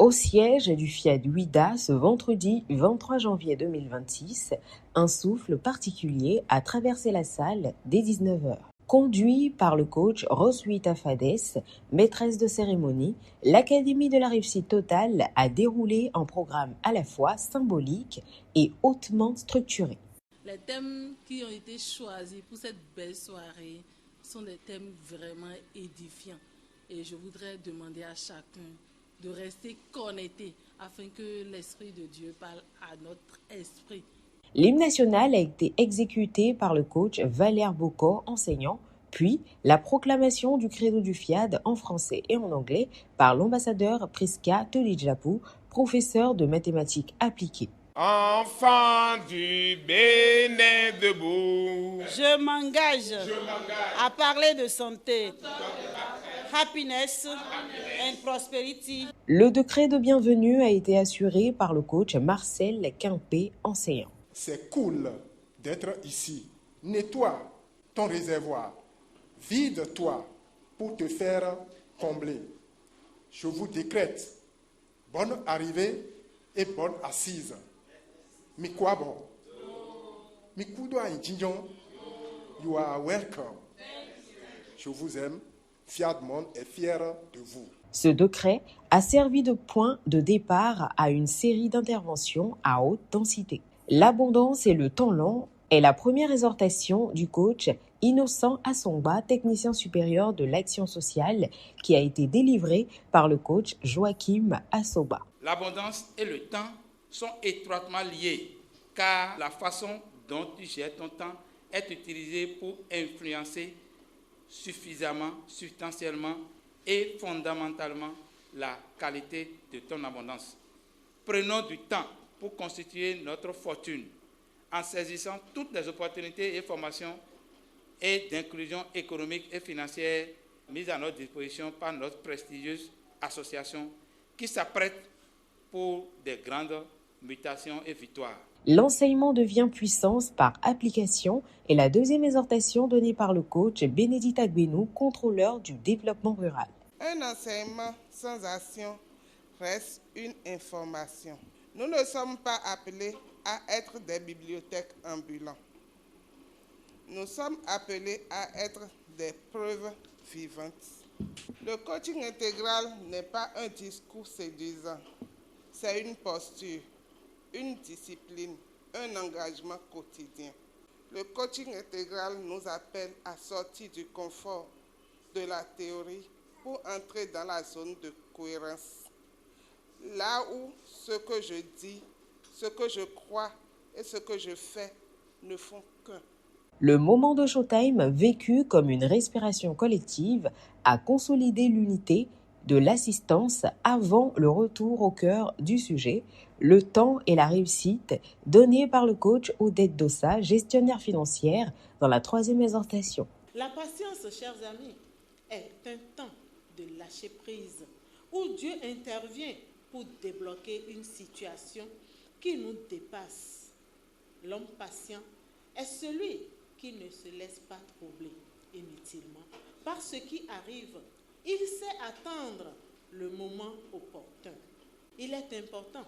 Au siège du Fiat Huida ce vendredi 23 janvier 2026, un souffle particulier a traversé la salle dès 19h. Conduit par le coach Roswitha Fades, maîtresse de cérémonie, l'Académie de la réussite totale a déroulé un programme à la fois symbolique et hautement structuré. Les thèmes qui ont été choisis pour cette belle soirée sont des thèmes vraiment édifiants. Et je voudrais demander à chacun de rester connecté afin que l'Esprit de Dieu parle à notre esprit. L'hymne national a été exécuté par le coach Valère Bocor, enseignant, puis la proclamation du credo du FIAD en français et en anglais par l'ambassadeur Priska Tolidjapou, professeur de mathématiques appliquées. Enfant du Bénin debout, je m'engage à parler de santé, happiness and prosperity. Le décret de bienvenue a été assuré par le coach Marcel Quimper, enseignant. C'est cool d'être ici. Nettoie ton réservoir. Vide-toi pour te faire combler. Je vous décrète bonne arrivée et bonne assise. Mikwabo. Mikudo Indjijon. You are welcome. Je vous aime. Fiat Monde est fier de vous. Ce décret a servi de point de départ à une série d'interventions à haute densité. L'abondance et le temps long est la première exhortation du coach Innocent Assongba, technicien supérieur de l'action sociale, qui a été délivrée par le coach Joachim Assoba. L'abondance et le temps sont étroitement liés, car la façon dont tu gères ton temps est utilisée pour influencer suffisamment, substantiellement et fondamentalement la qualité de ton abondance. Prenons du temps pour constituer notre fortune en saisissant toutes les opportunités et formations et d'inclusion économique et financière mises à notre disposition par notre prestigieuse association qui s'apprête pour des grandes mutations et victoires. L'enseignement devient puissance par application est la deuxième exhortation donnée par le coach Bénédicte Agbenou, contrôleur du développement rural. Un enseignement sans action reste une information. Nous ne sommes pas appelés à être des bibliothèques ambulantes. Nous sommes appelés à être des preuves vivantes. Le coaching intégral n'est pas un discours séduisant. C'est une posture, une discipline, un engagement quotidien. Le coaching intégral nous appelle à sortir du confort de la théorie pour entrer dans la zone de cohérence. Là où ce que je dis, ce que je crois et ce que je fais ne font qu'un. Le moment de Showtime, vécu comme une respiration collective, a consolidé l'unité de l'assistance avant le retour au cœur du sujet, le temps et la réussite donnés par le coach Odette Dossa, gestionnaire financière, dans la troisième exhortation. La patience, chers amis, est un temps de lâcher prise, où Dieu intervient pour débloquer une situation qui nous dépasse. L'homme patient est celui qui ne se laisse pas troubler inutilement par ce qui arrive. Il sait attendre le moment opportun. Il est important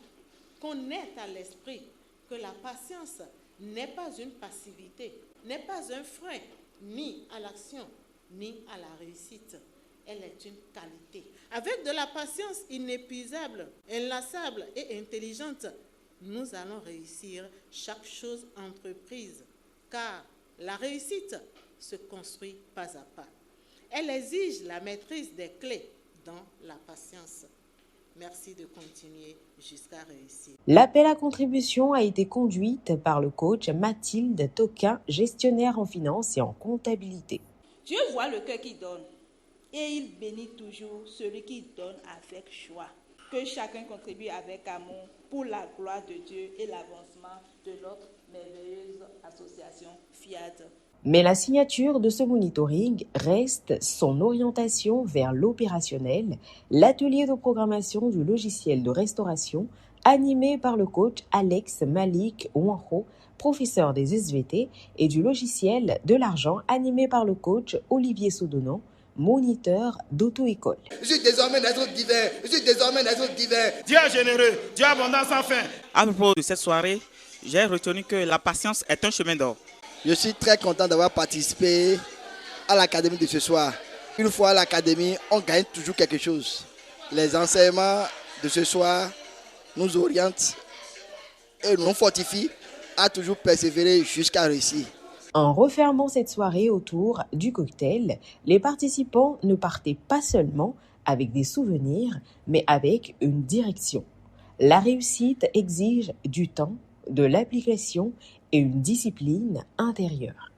qu'on ait à l'esprit que la patience n'est pas une passivité, n'est pas un frein ni à l'action, ni à la réussite. Elle est une qualité. Avec de la patience inépuisable, inlassable et intelligente, nous allons réussir chaque chose entreprise, car la réussite se construit pas à pas. Elle exige la maîtrise des clés dans la patience. Merci de continuer jusqu'à réussir. L'appel à contribution a été conduite par le coach Mathilde Toquin, gestionnaire en finance et en comptabilité. Dieu voit le cœur qui donne et il bénit toujours celui qui donne avec joie. Que chacun contribue avec amour pour la gloire de Dieu et l'avancement de notre merveilleuse association FIAD. Mais la signature de ce monitoring reste son orientation vers l'opérationnel, l'atelier de programmation du logiciel de restauration animé par le coach Alex Malik Ouanho, professeur des SVT, et du logiciel de l'argent animé par le coach Olivier Sodonon, moniteur d'auto-école. Je suis désormais naître divin. Je suis désormais naître divin. Dieu est généreux, Dieu abondant sans fin. À propos de cette soirée, j'ai retenu que la patience est un chemin d'or. Je suis très content d'avoir participé à l'académie de ce soir. Une fois à l'académie, on gagne toujours quelque chose. Les enseignements de ce soir nous orientent et nous fortifient à toujours persévérer jusqu'à réussir. En refermant cette soirée autour du cocktail, les participants ne partaient pas seulement avec des souvenirs, mais avec une direction. La réussite exige du temps, de l'application et une discipline intérieure.